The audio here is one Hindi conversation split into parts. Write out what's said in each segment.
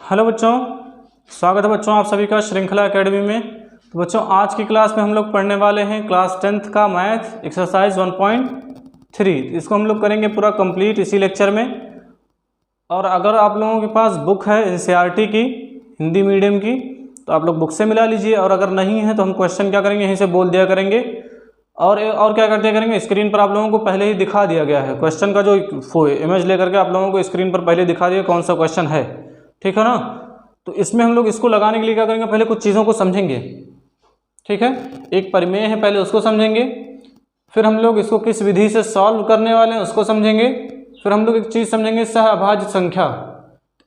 हेलो बच्चों, स्वागत है बच्चों आप सभी का श्रृंखला एकेडमी में। तो बच्चों आज की क्लास में हम लोग पढ़ने वाले हैं क्लास 10th का मैथ एक्सरसाइज 1.3। इसको हम लोग करेंगे पूरा कंप्लीट इसी लेक्चर में। और अगर आप लोगों के पास बुक है एनसीईआरटी की हिंदी मीडियम की तो आप लोग बुक से मिला लीजिए, और अगर नहीं है तो हम क्वेश्चन क्या करेंगे यहीं से बोल दिया करेंगे। और क्या कर दिया करेंगे, स्क्रीन पर आप लोगों को पहले ही दिखा दिया गया है क्वेश्चन का जो इमेज लेकर के आप लोगों को स्क्रीन पर पहले दिखा दिया कौन सा क्वेश्चन है, ठीक है ना। तो इसमें हम लोग इसको लगाने के लिए क्या करेंगे, पहले कुछ चीज़ों को समझेंगे, ठीक है। एक परिमेय है, पहले उसको समझेंगे, फिर हम लोग इसको किस विधि से सॉल्व करने वाले हैं उसको समझेंगे, फिर हम लोग एक चीज़ समझेंगे सहअभाज्य संख्या।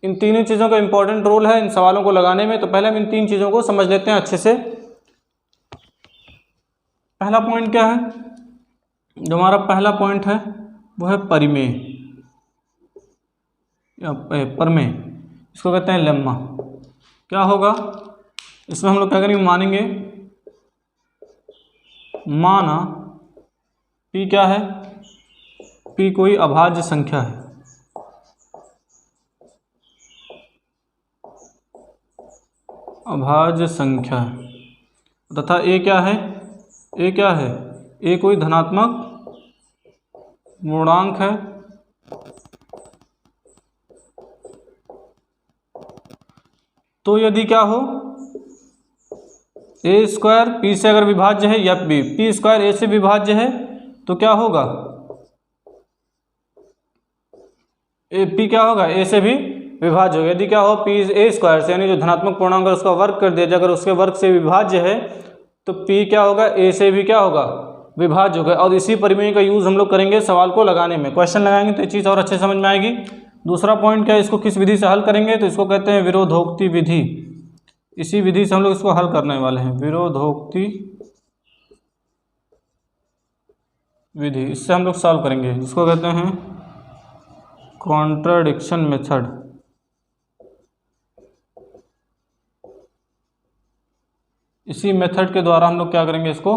इन तीनों चीज़ों का इंपॉर्टेंट रोल है इन सवालों को लगाने में। तो पहले हम इन तीन चीज़ों को समझ लेते हैं अच्छे से। पहला पॉइंट क्या है, जो हमारा पहला पॉइंट है वो है परिमेय या प्रमेय, इसको कहते हैं लेम्मा। क्या होगा इसमें, हम लोग क्या करेंगे, मानेंगे माना P क्या है, P कोई अभाज्य संख्या है, अभाज्य संख्या है, तथा A क्या है, A क्या है, A कोई धनात्मक पूर्णांक है, तो यदि क्या हो ए स्क्वायर पी से अगर विभाज्य है या पी स्क्वायर ए से विभाज्य है तो क्या होगा, पी क्या होगा ए से भी विभाज्य होगा। यदि क्या हो पी ए स्क्वायर से यानी जो धनात्मक पूर्णांक है उसका वर्ग कर दिया जाए, अगर उसके वर्ग से विभाज्य है तो पी क्या होगा, ए से भी क्या होगा, विभाज्य होगा। और इसी परिमेय का यूज़ हम लोग करेंगे सवाल को लगाने में, क्वेश्चन लगाएंगे तो ये चीज़ और अच्छे समझ में आएगी। दूसरा पॉइंट क्या है, इसको किस विधि से हल करेंगे, तो इसको कहते हैं विरोधोक्ति विधि। इसी विधि से हम लोग इसको हल करने वाले हैं, विरोधोक्ति विधि। इससे हम लोग सॉल्व करेंगे, जिसको कहते हैं कॉन्ट्राडिक्शन मेथड। इसी मेथड के द्वारा हम लोग क्या करेंगे, इसको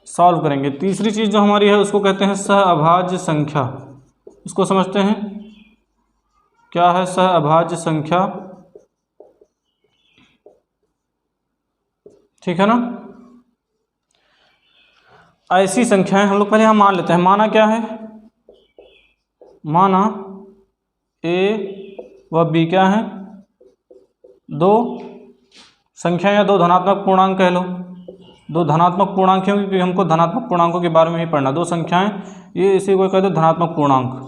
सॉल्व करेंगे। तीसरी चीज़ जो हमारी है उसको कहते हैं सहअभाज्य संख्या। इसको समझते हैं क्या है सहअभाज्य संख्या, ठीक है ना। ऐसी संख्याएं हम लोग पहले हम मान लेते हैं, माना क्या है, माना ए व बी क्या है, दो संख्या या दो धनात्मक पूर्णांक कह लो, दो धनात्मक पूर्णांक क्यों, क्योंकि हमको धनात्मक पूर्णांकों के बारे में ही पढ़ना। दो संख्याएं, ये इसी को कहते हैं धनात्मक पूर्णांक,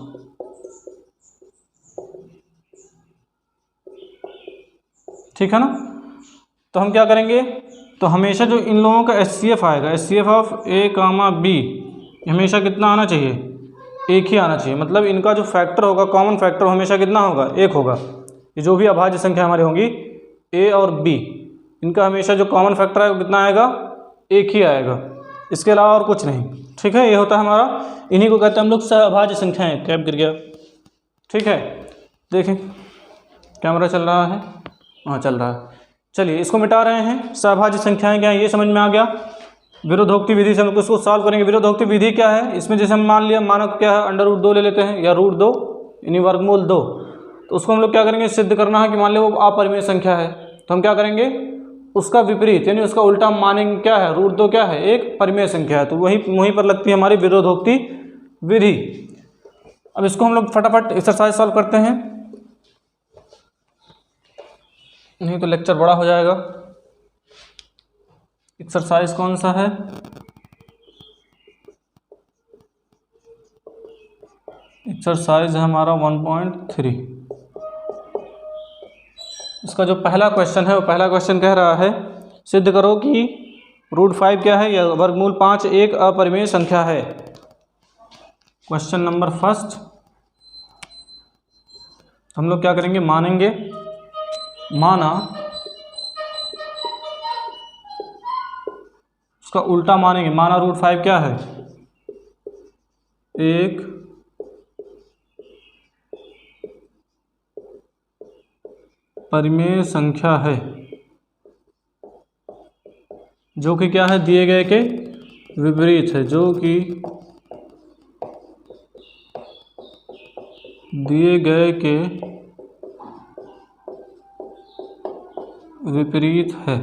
ठीक है ना। तो हम क्या करेंगे, तो हमेशा जो इन लोगों का HCF आएगा, HCF ऑफ A, B, हमेशा कितना आना चाहिए, एक ही आना चाहिए। मतलब इनका जो फैक्टर होगा, कॉमन फैक्टर हमेशा कितना होगा, एक होगा। ये जो भी अभाज्य संख्या हमारी होंगी A और B, इनका हमेशा जो कॉमन फैक्टर है वो कितना आएगा, एक ही आएगा, इसके अलावा और कुछ नहीं, ठीक है। ये होता है हमारा, इन्हीं को कहते हैं हम लोग सहअभाज्य संख्याएं। कैप गिर गया, ठीक है। देखें कैमरा चल रहा है, हाँ चल रहा है। चलिए इसको मिटा रहे हैं। सहअभाज्य संख्याएं क्या है ये समझ में आ गया। विरोधोक्ति विधि से हम इसको सॉल्व करेंगे। विरोधोक्ति विधि क्या है, इसमें जैसे हम मान लिया, मानक क्या है, √2 ले लेते हैं या √2 यानी वर्गमूल 2। तो उसको हम लोग क्या करेंगे, सिद्ध करना है कि मान लो वो अपरिमेय संख्या है, तो हम क्या करेंगे, उसका विपरीत यानी उसका उल्टा मानेंगे। क्या है, √2 क्या है, एक परिमेय संख्या है, तो वहीं पर लगती है हमारी विरोधोक्ति विधि। अब इसको हम लोग फटाफट एक्सरसाइज सॉल्व करते हैं, नहीं तो लेक्चर बड़ा हो जाएगा। एक्सरसाइज कौन सा है, एक्सरसाइज है हमारा 1.3। इसका जो पहला क्वेश्चन है वो पहला क्वेश्चन कह रहा है, सिद्ध करो कि √5 क्या है या वर्गमूल 5 एक अपरिमेय संख्या है। क्वेश्चन नंबर फर्स्ट, हम लोग क्या करेंगे, मानेंगे माना, उसका उल्टा मानेंगे, माना √5 क्या है, एक परिमेय संख्या है, जो कि क्या है, दिए गए के विपरीत है, जो कि दिए गए के विपरीत है।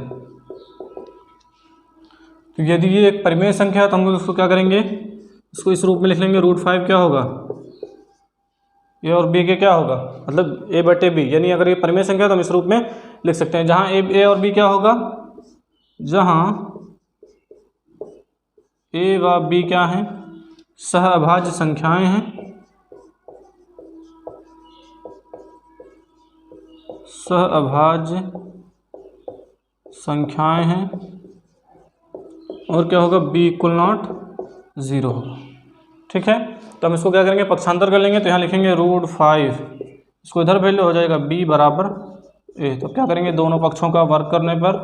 तो यदि ये एक परिमेय संख्या है तो हम लोग उसको क्या करेंगे, इसको इस रूप में लिख लेंगे, √5 क्या होगा, ए और बी के क्या होगा, मतलब ए बटे बी, यानी अगर ये परिमेय संख्या है तो हम इस रूप में लिख सकते हैं, जहाँ ए और बी क्या होगा, जहाँ ए व बी क्या हैं, सहअभाज्य संख्याएं हैं, सहअभाज्य संख्याएं हैं, और क्या होगा, b = 0 होगा। ठीक है, तो हम इसको क्या करेंगे, पक्षांतर कर लेंगे, तो यहाँ लिखेंगे √5, इसको इधर भेज लो, हो जाएगा b = a। तो क्या करेंगे, दोनों पक्षों का वर्ग करने पर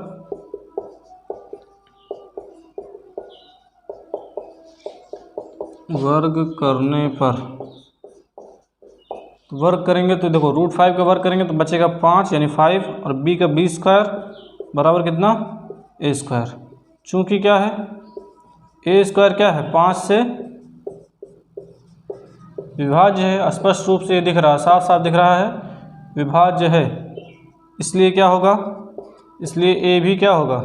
वर्ग करेंगे तो देखो √5 का वर्ग करेंगे तो बचेगा 5 यानी 5, और b का b² बराबर कितना, a²। चूँकि क्या है, a² क्या है, 5 से विभाज्य है, स्पष्ट रूप से ये दिख रहा है, साफ साफ दिख रहा है, विभाज्य है, इसलिए क्या होगा, इसलिए a भी क्या होगा,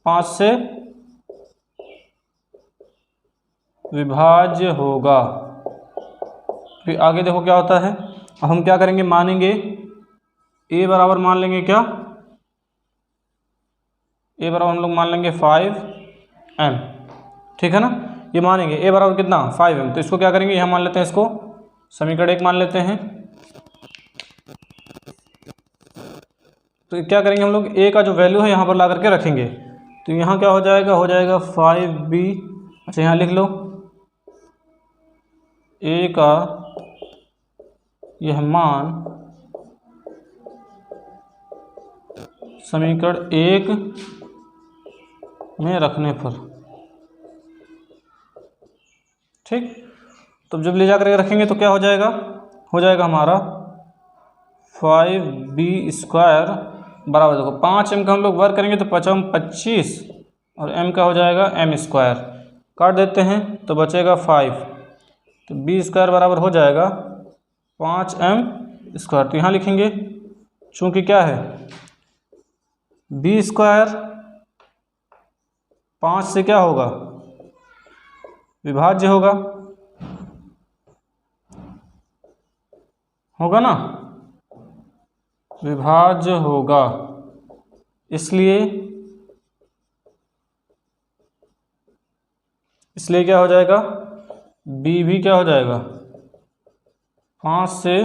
5 से विभाज्य होगा। फिर आगे देखो क्या होता है, अब हम क्या करेंगे, मानेंगे a बराबर मान लेंगे क्या, a बराबर हम लोग मान लेंगे 5m। ठीक है ना, ये मानेंगे a बराबर कितना, 5m। तो इसको क्या करेंगे, यहाँ मान लेते हैं, इसको समीकरण 1 मान लेते हैं। तो क्या करेंगे हम लोग, a का जो वैल्यू है यहाँ पर ला करके रखेंगे, तो यहाँ क्या हो जाएगा 5b। अच्छा यहाँ लिख लो, a का यह मान समीकरण 1 में रखने पर, ठीक। तो जब ले जा कर रखेंगे तो क्या हो जाएगा हमारा 5b² बराबर, देखो 5m का हम लोग वर्ग करेंगे तो 5m 25, और m का हो जाएगा m², काट देते हैं तो बचेगा 5, तो b² बराबर हो जाएगा 5m²। तो यहाँ लिखेंगे, चूँकि क्या है, b² 5 से क्या होगा, विभाज्य होगा ना, विभाज्य होगा, इसलिए क्या हो जाएगा, b भी क्या हो जाएगा, 5 से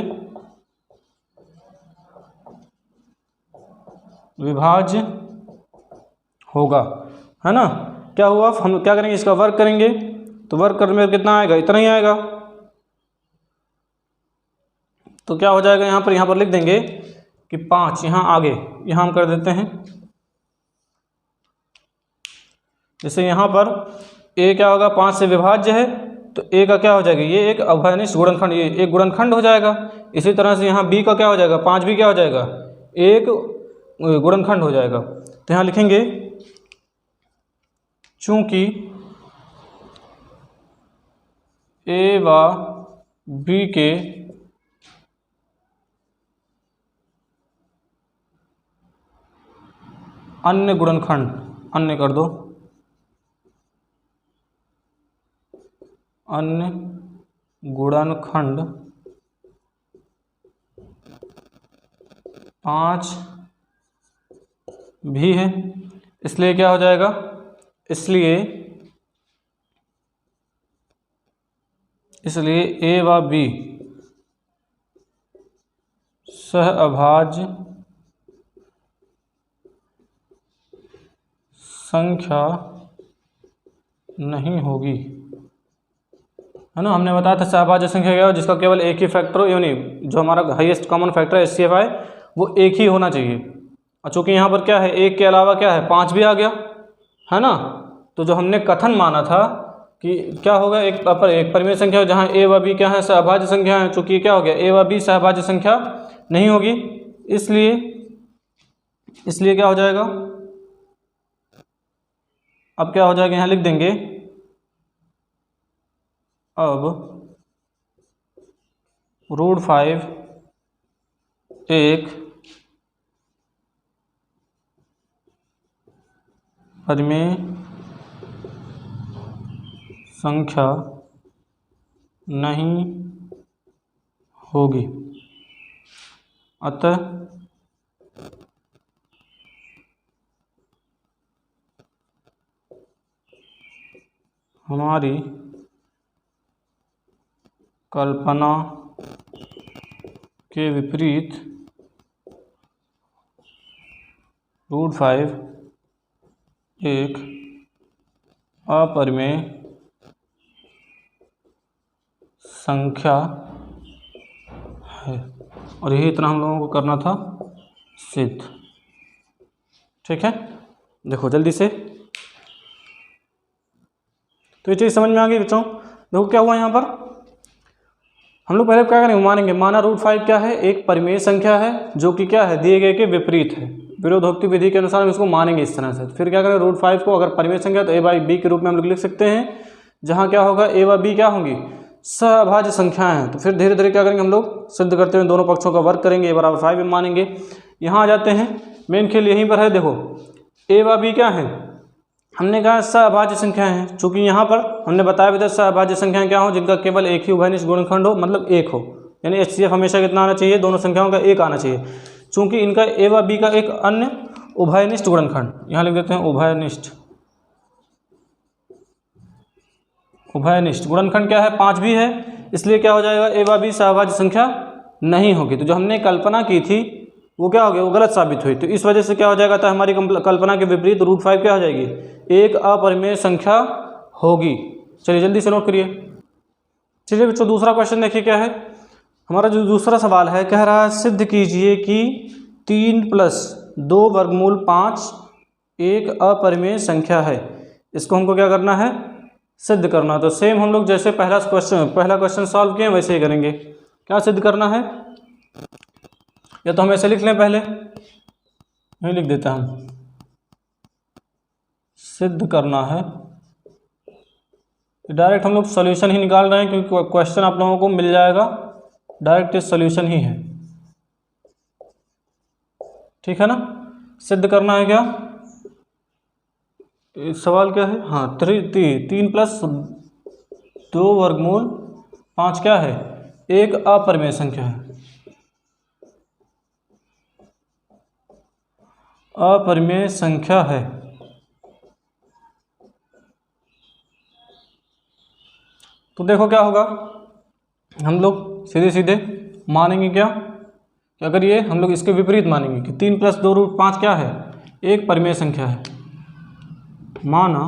विभाज्य होगा, है ना। क्या हुआ, हम क्या करेंगे, इसका वर्ग करेंगे, तो वर्ग करने में कितना आएगा, इतना ही आएगा। तो क्या हो जाएगा, यहाँ पर लिख देंगे कि 5, यहाँ आगे यहाँ हम कर देते हैं, जैसे यहाँ पर a क्या होगा, 5 से विभाज्य है, तो a का क्या हो जाएगा, ये एक अभयनिष्ठ गुणनखंड, ये एक गुणनखंड हो जाएगा। इसी तरह से यहाँ b का क्या हो जाएगा, 5 भी क्या हो जाएगा, एक गुणनखंड हो जाएगा। तो यहाँ लिखेंगे, चूंकि a व b के अन्य गुणनखंड, अन्य कर दो, अन्य गुणनखंड 5 भी है, इसलिए क्या हो जाएगा, इसलिए a व b सहअभाज्य संख्या नहीं होगी, है ना। हमने बताया था सहअभाज्य संख्या क्या हो, जिसका केवल एक ही फैक्टर हो, यानी जो हमारा हाईएस्ट कॉमन फैक्टर है HCF वो एक ही होना चाहिए। और चूँकि यहाँ पर क्या है, एक के अलावा क्या है, 5 भी आ गया, है ना। तो जो हमने कथन माना था कि क्या होगा, एक परिमेय संख्या हो जहाँ a व b क्या है, सहअभाज्य संख्या है, चूँकि क्या हो गया, a व b सहअभाज्य संख्या नहीं होगी, इसलिए क्या हो जाएगा, अब क्या हो जाएगा, यहाँ लिख देंगे, अब √5 एक परिमेय संख्या नहीं होगी, अतः हमारी कल्पना के विपरीत √5 एक अपरिमेय संख्या है। और यही इतना हम लोगों को करना था सिद्ध। ठीक है, देखो जल्दी से, तो ये चीज़ समझ में आ गई बच्चों। देखो क्या हुआ यहाँ पर, हम लोग पहले क्या करेंगे, मानेंगे माना √5 क्या है, एक परिमेय संख्या है जो कि क्या है, दिए गए के विपरीत है। विरोधोक्ति विधि के अनुसार हम इसको मानेंगे इस तरह से। फिर क्या करें, √5 को अगर परिमेय संख्या तो a/b के रूप में हम लोग लिख सकते हैं, जहाँ क्या होगा a व b क्या होंगी, सहअभाज्य संख्याएं हैं। तो फिर धीरे धीरे क्या करेंगे, हम लोग सिद्ध करते हुए दोनों पक्षों का वर्ग करेंगे, a = 5 मानेंगे। यहाँ आ जाते हैं, मेन खेल यहीं पर है। देखो a व b क्या है, हमने कहा सहअभाज्य संख्याएं हैं। चूंकि यहाँ पर हमने बताया भी था सहअभाज्य संख्याएं क्या हो, जिनका केवल एक ही उभयनिष्ठ गुणनखंड हो, मतलब एक हो, यानी HCF हमेशा कितना आना चाहिए, दोनों संख्याओं का एक आना चाहिए। चूंकि इनका a व b का एक अन्य उभयनिष्ठ गुणनखंड, यहाँ लिख देते हैं उभयनिष्ठ गुणनखंड क्या है, 5 भी है, इसलिए क्या हो जाएगा, a व b सहअभाज्य संख्या नहीं होगी। तो जो हमने कल्पना की थी वो क्या हो गया, वो गलत साबित हुई। तो इस वजह से क्या हो जाएगा, तो हमारी कल्पना के विपरीत √5 क्या हो जाएगी, एक अपरिमेय संख्या होगी। चलिए जल्दी से नोट करिए। चलिए बच्चों दूसरा क्वेश्चन देखिए क्या है हमारा। जो दूसरा सवाल है, कह रहा है सिद्ध कीजिए कि 3 + 2 वर्गमूल 5 एक अपरिमेय संख्या है। इसको हमको क्या करना है, सिद्ध करना। तो सेम हम लोग जैसे पहला क्वेश्चन सॉल्व किए वैसे ही करेंगे। क्या सिद्ध करना है, या तो हम ऐसे लिख लें, पहले नहीं लिख देते हम, सिद्ध करना है। डायरेक्ट हम लोग सॉल्यूशन ही निकाल रहे हैं, क्योंकि क्वेश्चन आप लोगों को मिल जाएगा, डायरेक्ट सॉल्यूशन ही है। ठीक है ना, सिद्ध करना है क्या, सवाल क्या है, हाँ 3 + 2 वर्गमूल 5 क्या है, एक अपरिमेय संख्या है, अपरिमेय संख्या है। तो देखो क्या होगा, हम लोग सीधे सीधे मानेंगे क्या, कि अगर ये हम लोग इसके विपरीत मानेंगे कि 3 + 2 √5 क्या है, एक परिमेय संख्या है। माना,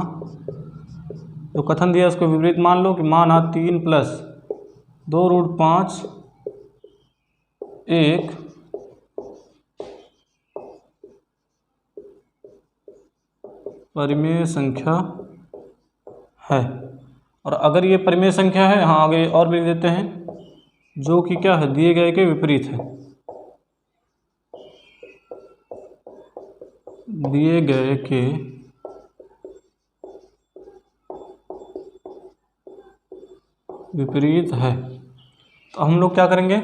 जो कथन दिया उसको विपरीत मान लो, कि माना 3 + 2 √5 एक परिमेय संख्या है। और अगर ये परिमेय संख्या है, हाँ आगे और भी देते हैं, जो कि क्या है, दिए गए के विपरीत है, दिए गए के विपरीत है। तो हम लोग क्या करेंगे,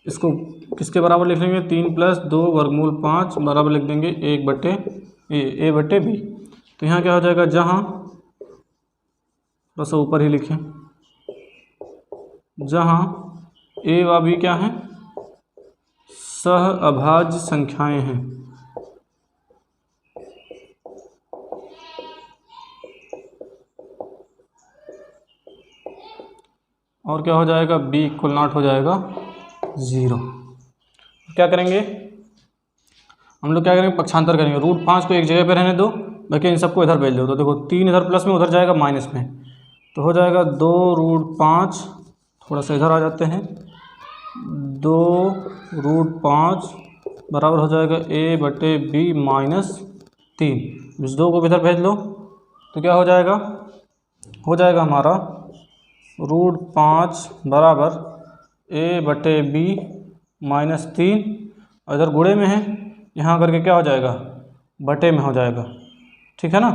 इसको किसके बराबर लिख लेंगे, 3 + 2 वर्गमूल 5 बराबर लिख देंगे a/b। तो यहाँ क्या हो जाएगा, जहाँ थोड़ा सा ऊपर ही लिखें, जहाँ a व b क्या हैं, सहअभाज्य संख्याएं हैं। और क्या हो जाएगा, b = 0 हो जाएगा 0। क्या करेंगे, हम लोग क्या करेंगे, पक्षांतर करेंगे। √5 को एक जगह पे रहने दो, बाकी इन सबको इधर भेज दो। तो देखो 3 इधर प्लस में, उधर जाएगा माइनस में, तो हो जाएगा 2 √5, थोड़ा सा इधर आ जाते हैं, 2 √5 बराबर हो जाएगा a/b - 3। इस 2 को इधर भेज लो, तो क्या हो जाएगा, हमारा √5 बराबर a/b - 3, और इधर गुणे में है, यहाँ करके क्या हो जाएगा, बटे में हो जाएगा। ठीक है ना,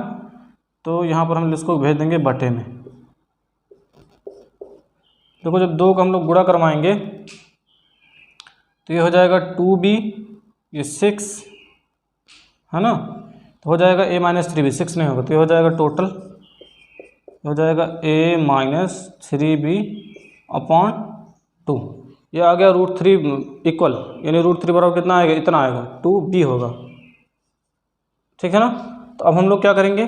तो यहाँ पर हम इसको भेज देंगे बटे में। देखो जब 2 का हम लोग गुणा करवाएंगे तो ये हो जाएगा 2b, ये 6 है ना, तो हो जाएगा a माइनस 3b, 6 नहीं होगा तो ये हो जाएगा टोटल, हो जाएगा a माइनस 3b अपॉन 2। ये आ गया √3 इक्वल, यानी √3 बराबर कितना आएगा, इतना आएगा, 2b होगा। ठीक है ना। तो अब हम लोग क्या करेंगे,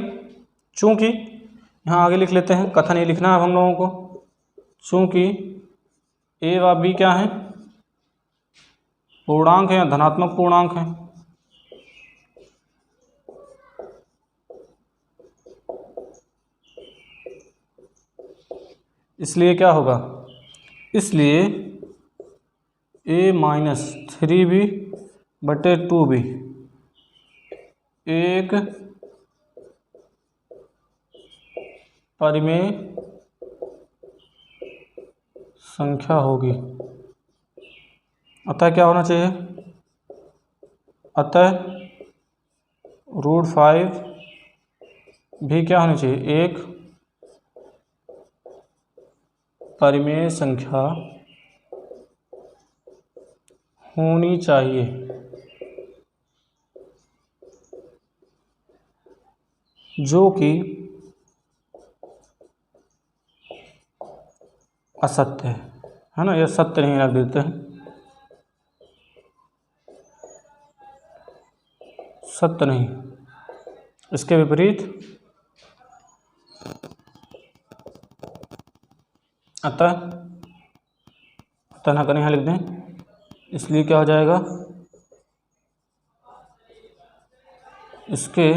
चूँकि यहाँ आगे लिख लेते हैं, कथन ये लिखना है हम लोगों को, चूँकि a व b क्या है, पूर्णांक है या धनात्मक पूर्णांक है, इसलिए क्या होगा, इसलिए a माइनस 3b बटे 2b एक परिमेय संख्या होगी। अतः क्या होना चाहिए, अतः √5 भी क्या होनी चाहिए, एक परिमेय संख्या होनी चाहिए, जो कि असत्य है ना, यह सत्य नहीं रख देते हैं, सत्य नहीं, इसके विपरीत अतः ना करें, यहाँ लिख दें, इसलिए क्या हो जाएगा, इसके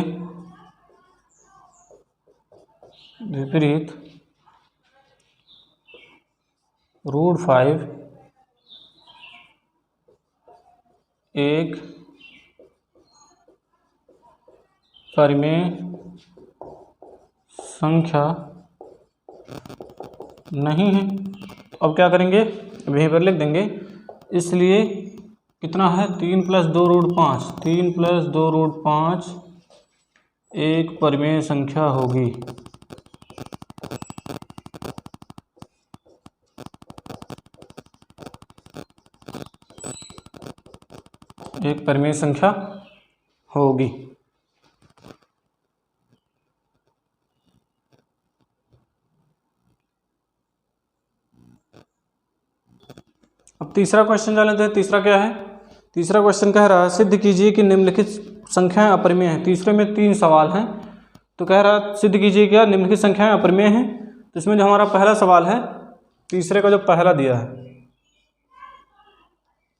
विपरीत √5 एक परिमेय संख्या नहीं है। अब क्या करेंगे, यहीं पर लिख देंगे, इसलिए कितना है, 3 + 2 √5, 3 + 2 √5 एक परिमेय संख्या होगी। एक परिमेय संख्या होगी। अब तीसरा क्वेश्चन जान लेते हैं। तीसरा क्या है, तीसरा क्वेश्चन कह रहा है सिद्ध कीजिए कि निम्नलिखित संख्याएं अपरिमेय हैं। तीसरे में 3 सवाल हैं, तो कह रहा है सिद्ध कीजिए क्या निम्नलिखित संख्याएं अपरिमेय हैं। तो इसमें जो हमारा पहला सवाल है, तीसरे का जो पहला दिया है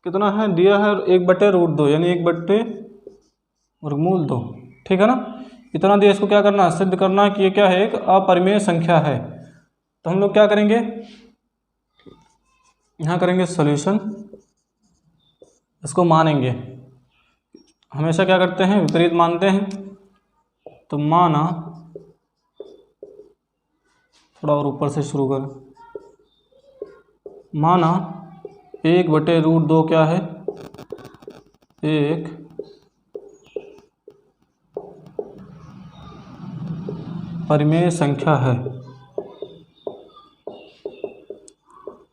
कितना है, दिया है 1/√2 यानी 1/√2। ठीक है ना, इतना दिया, इसको क्या करना है, सिद्ध करना है कि ये क्या है, एक अपरिमेय संख्या है। तो हम लोग क्या करेंगे, यहाँ करेंगे सॉल्यूशन, इसको मानेंगे, हमेशा क्या करते हैं, विपरीत मानते हैं। तो माना, थोड़ा और ऊपर से शुरू करें, माना 1/√2 क्या है, एक परिमेय संख्या है,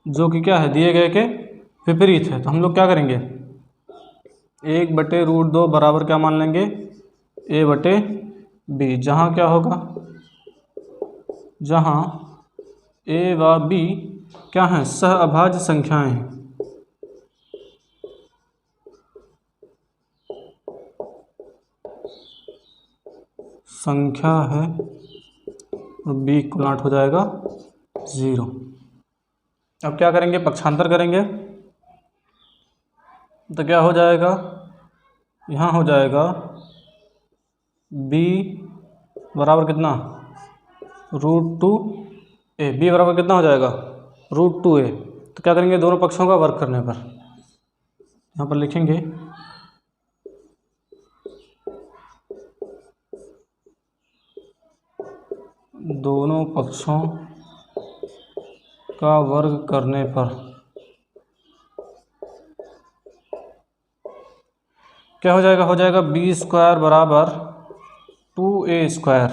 जो कि क्या है, दिए गए के विपरीत है। तो हम लोग क्या करेंगे, 1/√2 बराबर क्या मान लेंगे, a/b, जहाँ क्या होगा, जहाँ a व b क्या हैं, सहअभाज्य संख्याएं हैं। संख्या है और b इक्वल हो जाएगा 0। अब क्या करेंगे, पक्षांतर करेंगे, तो क्या हो जाएगा, यहाँ हो जाएगा b बराबर कितना, √2a, b बराबर कितना हो जाएगा, √2a। तो क्या करेंगे, दोनों पक्षों का वर्ग करने पर, यहाँ पर लिखेंगे दोनों पक्षों का वर्ग करने पर क्या हो जाएगा, b² बराबर 2a²।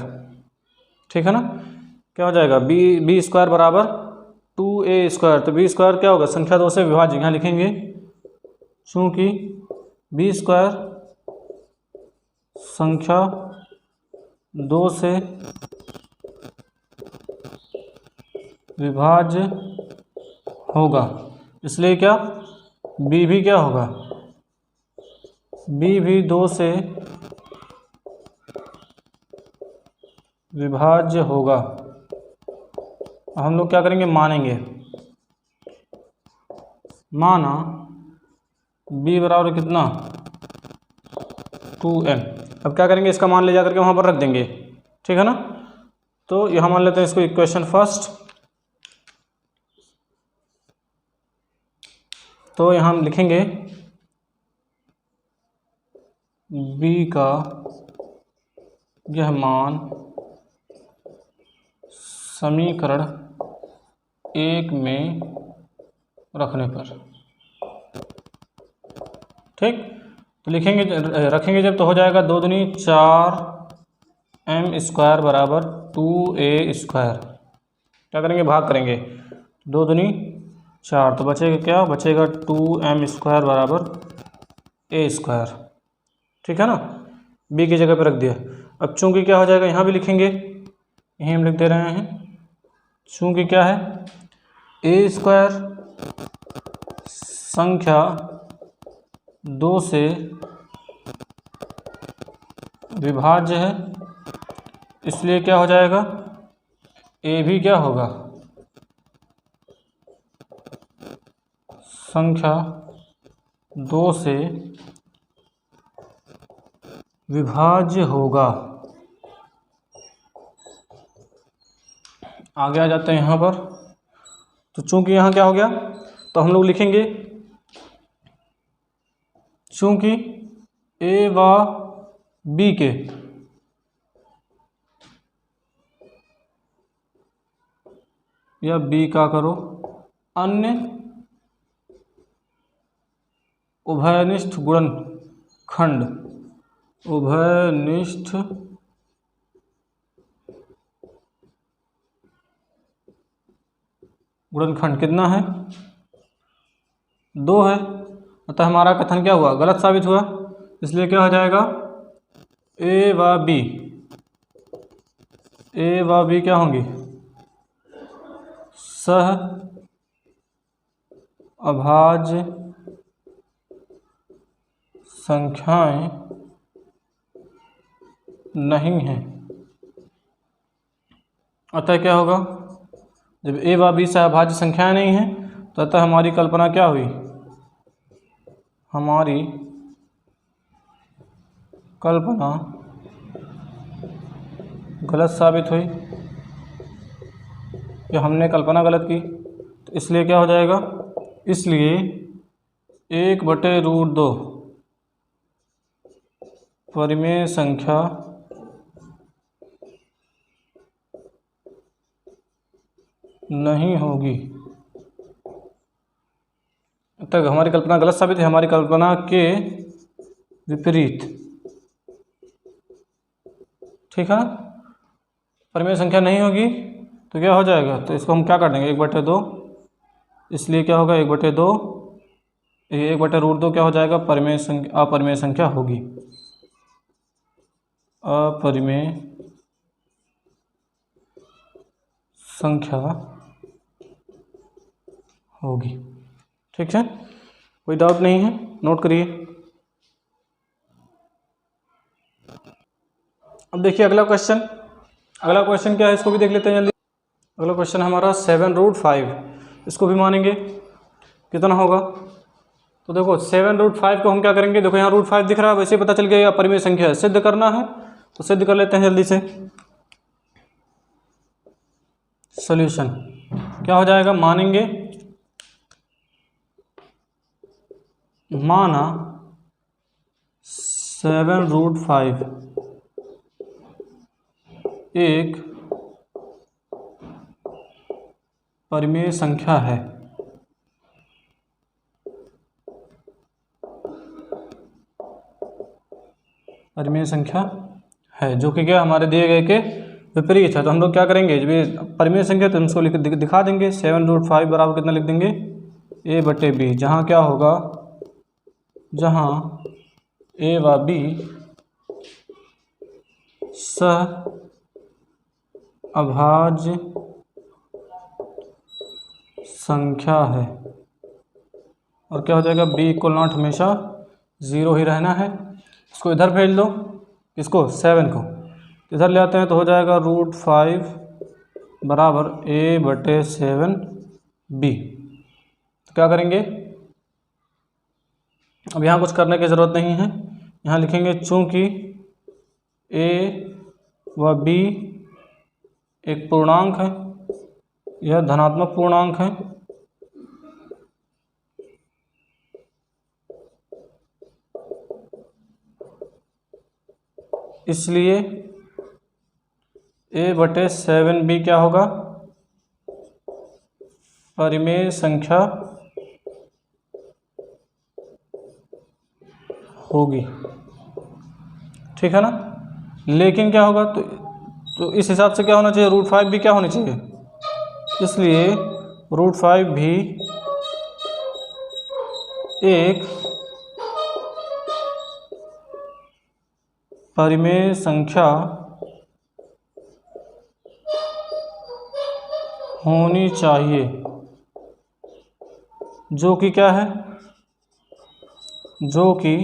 ठीक है ना, क्या हो जाएगा, b² बराबर 2a²। तो b² क्या होगा, संख्या 2 से विभाज्य, यहाँ लिखेंगे चूँकि b² संख्या 2 से विभाज्य होगा, इसलिए क्या b भी क्या होगा, b भी 2 से विभाज्य होगा। हम लोग क्या करेंगे, मानेंगे, माना b बराबर कितना 2n। अब क्या करेंगे, इसका मान ले जा करके वहाँ पर रख देंगे, ठीक है ना। तो यहाँ मान लेते हैं इसको इक्वेशन फर्स्ट। तो यहाँ हम लिखेंगे b का यह मान समीकरण 1 में रखने पर, ठीक। तो लिखेंगे, रखेंगे जब, तो हो जाएगा 2 दूनी 4 m स्क्वायर बराबर 2a स्क्वायर। क्या करेंगे, भाग करेंगे, 2 दूनी 4, तो बचेगा क्या, बचेगा 2m स्क्वायर बराबर a स्क्वायर, ठीक है ना। b की जगह पे रख दिया। अब चूंकि क्या हो जाएगा, यहाँ भी लिखेंगे, यहीं हम लिख दे रहे हैं, चूंकि क्या है a स्क्वायर संख्या 2 से विभाज्य है, इसलिए क्या हो जाएगा, a भी क्या होगा, संख्या 2 से विभाज्य होगा। आगे आ जाते हैं यहाँ पर। तो चूंकि यहाँ क्या हो गया, तो हम लोग लिखेंगे चूंकि a व b के या b का करो अन्य उभयनिष्ठ गुणनखंड, उभयनिष्ठ गुणनखंड कितना है, 2 है। अतः हमारा कथन क्या हुआ, गलत साबित हुआ। इसलिए क्या हो जाएगा, a व b क्या होंगी, सह अभाज्य संख्याएं नहीं हैं। अतः क्या होगा, जब a व b सहभाज्य संख्याएं नहीं हैं, तो अतः हमारी कल्पना क्या हुई, हमारी कल्पना गलत साबित हुई, कि हमने कल्पना गलत की। तो इसलिए क्या हो जाएगा, इसलिए 1/√2 परिमेय संख्या नहीं होगी। तक हमारी कल्पना गलत साबित है, हमारी कल्पना के विपरीत, ठीक है ना। परिमेय संख्या नहीं होगी तो क्या हो जाएगा, तो इसको हम क्या कर देंगे, 1/2। इसलिए क्या होगा, 1/2, 1/√2 क्या हो जाएगा, परिमेय संख्या, अपरिमेय संख्या होगी, अपरिमेय संख्या होगी, ठीक है। कोई डाउट नहीं है, नोट करिए। अब देखिए अगला क्वेश्चन, अगला क्वेश्चन क्या है, इसको भी देख लेते हैं जल्दी। अगला क्वेश्चन हमारा 7√5, इसको भी मानेंगे, कितना होगा। तो देखो 7√5 को हम क्या करेंगे, देखो यहाँ √5 दिख रहा है, वैसे पता चल गया अपरिमेय संख्या है, सिद्ध करना है तो सिद्ध कर लेते हैं जल्दी से। सॉल्यूशन क्या हो जाएगा, मानेंगे, माना 7√5 एक परिमेय संख्या है, परिमेय संख्या है, जो कि क्या हमारे दिए गए के विपरीत है। तो हम लोग क्या करेंगे, जब ये परिमेय संख्या तो हम इसको लिख दिखा देंगे। 7√5 बराबर कितना लिख देंगे, a/b, जहाँ क्या होगा, जहाँ a व b सहअभाज्य संख्या है। और क्या हो जाएगा, b इक्वल नॉट हमेशा 0 ही रहना है। इसको इधर भेज दो, इसको 7 को इधर ले आते हैं तो हो जाएगा √5 बराबर a/7b। तो क्या करेंगे, अब यहाँ कुछ करने की ज़रूरत नहीं है। यहाँ लिखेंगे चूँकि a व b एक पूर्णांक है, यह धनात्मक पूर्णांक है, इसलिए a/7b क्या होगा, परिमेय संख्या होगी। ठीक है ना। लेकिन क्या होगा, तो इस हिसाब से क्या होना चाहिए, √5 भी क्या होनी चाहिए, इसलिए √5 भी एक परिमेय संख्या होनी चाहिए, जो कि क्या है, जो कि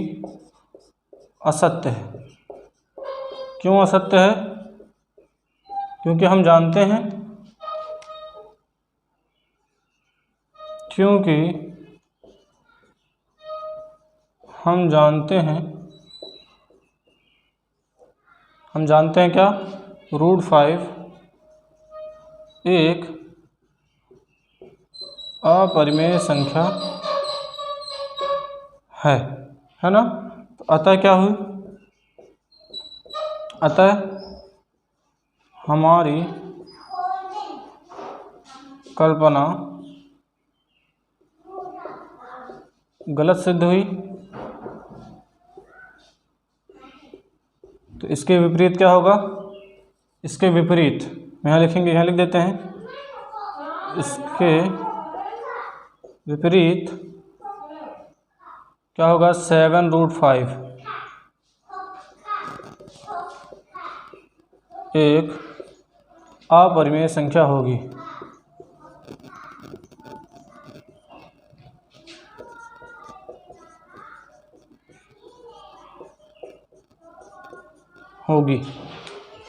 असत्य है। क्यों असत्य है, क्योंकि हम जानते हैं क्या, √5 एक अपरिमेय संख्या है ना। तो अतः क्या हुई, अतः हमारी कल्पना गलत सिद्ध हुई। तो इसके विपरीत क्या होगा, इसके विपरीत यहाँ लिखेंगे, यहाँ लिख देते हैं, इसके विपरीत क्या होगा, 7√5 एक अपरिमेय संख्या होगी।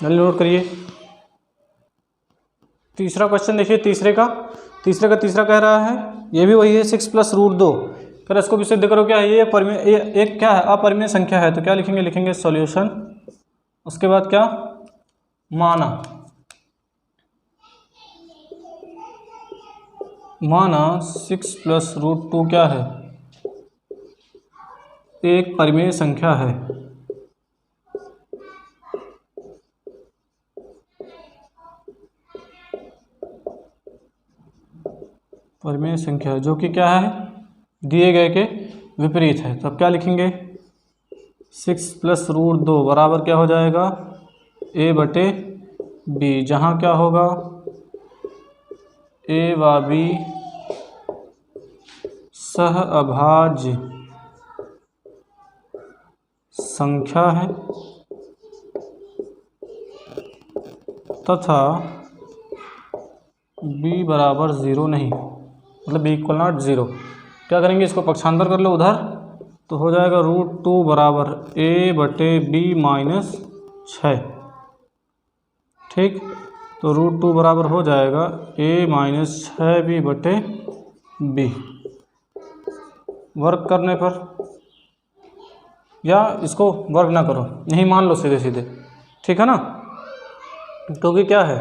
जल्दी नोट करिए। तीसरा क्वेश्चन देखिए, तीसरा कह रहा है, ये भी वही है, 6 + √2। फिर इसको भी सिद्ध करो क्या है, ये एक क्या है, अपरिमेय संख्या है। तो क्या लिखेंगे सॉल्यूशन, उसके बाद क्या, माना 6 + √2 क्या है, एक परिमेय संख्या है। परिमेय संख्या जो कि क्या है, दिए गए के विपरीत है। तो अब क्या लिखेंगे, 6 + √2 बराबर क्या हो जाएगा, a/b, जहाँ क्या होगा, a व b सहअभाज्य संख्या है तथा b बराबर 0 नहीं, मतलब b इक्वल नॉट 0। क्या करेंगे, इसको पक्षांतर कर लो उधर, तो हो जाएगा √2 बराबर a/b - 6। ठीक, तो √2 बराबर हो जाएगा a - 6b/b। वर्क करने पर, या इसको वर्क ना करो, यही मान लो सीधे सीधे, ठीक है ना। क्योंकि क्या है,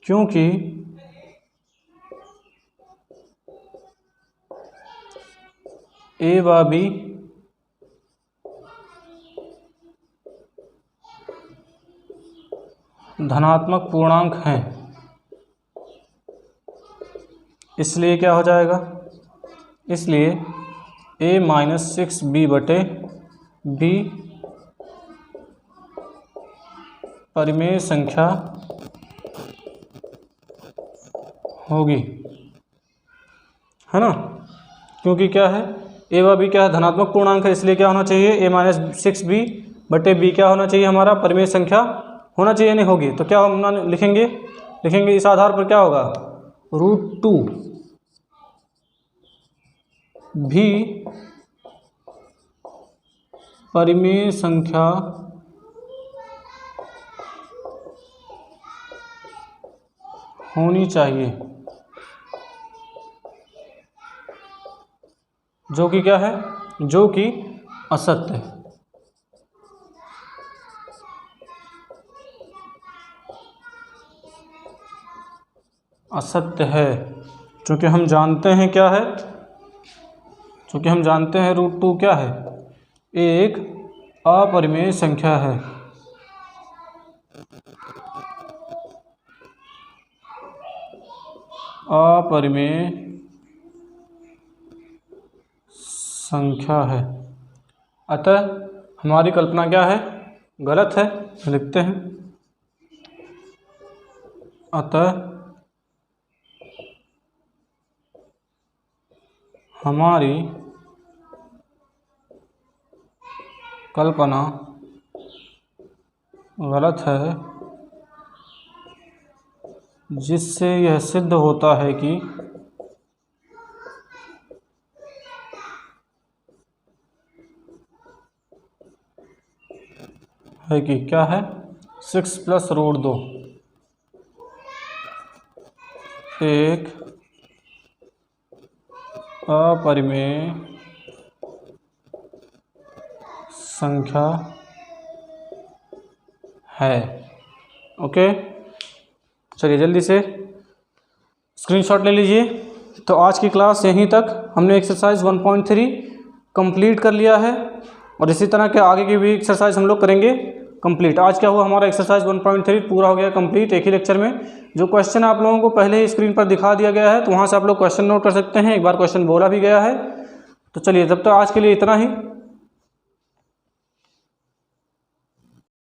क्योंकि a व b धनात्मक पूर्णांक हैं, इसलिए क्या हो जाएगा, इसलिए a - 6b/b परिमेय संख्या होगी, है ना। क्योंकि क्या है, ए व बी क्या है, धनात्मक पूर्णांक है, इसलिए क्या होना चाहिए, ए माइनस 6b बटे बी क्या होना चाहिए, हमारा परिमेय संख्या होना चाहिए, नहीं होगी तो क्या हम लिखेंगे इस आधार पर क्या होगा, √2 भी परिमेय संख्या होनी चाहिए, जो कि क्या है, जो कि असत्य है। असत्य है, क्योंकि हम जानते हैं क्या है, क्योंकि हम जानते हैं √2 क्या है, एक अपरिमेय संख्या है। अपरिमेय संख्या है, अतः हमारी कल्पना क्या है, गलत है, लिखते हैं अतः हमारी कल्पना गलत है, जिससे यह सिद्ध होता है कि क्या है, 6 + √2 एक अपरिमेय संख्या है। ओके, चलिए जल्दी से स्क्रीनशॉट ले लीजिए। तो आज की क्लास यहीं तक, हमने एक्सरसाइज 1.3 कंप्लीट कर लिया है और इसी तरह के आगे की भी एक्सरसाइज हम लोग करेंगे कंप्लीट। आज क्या हुआ, हमारा एक्सरसाइज 1.3 पूरा हो गया कंप्लीट एक ही लेक्चर में। जो क्वेश्चन आप लोगों को पहले ही स्क्रीन पर दिखा दिया गया है, तो वहाँ से आप लोग क्वेश्चन नोट कर सकते हैं, एक बार क्वेश्चन बोला भी गया है। तो चलिए तब तक आज के लिए इतना ही।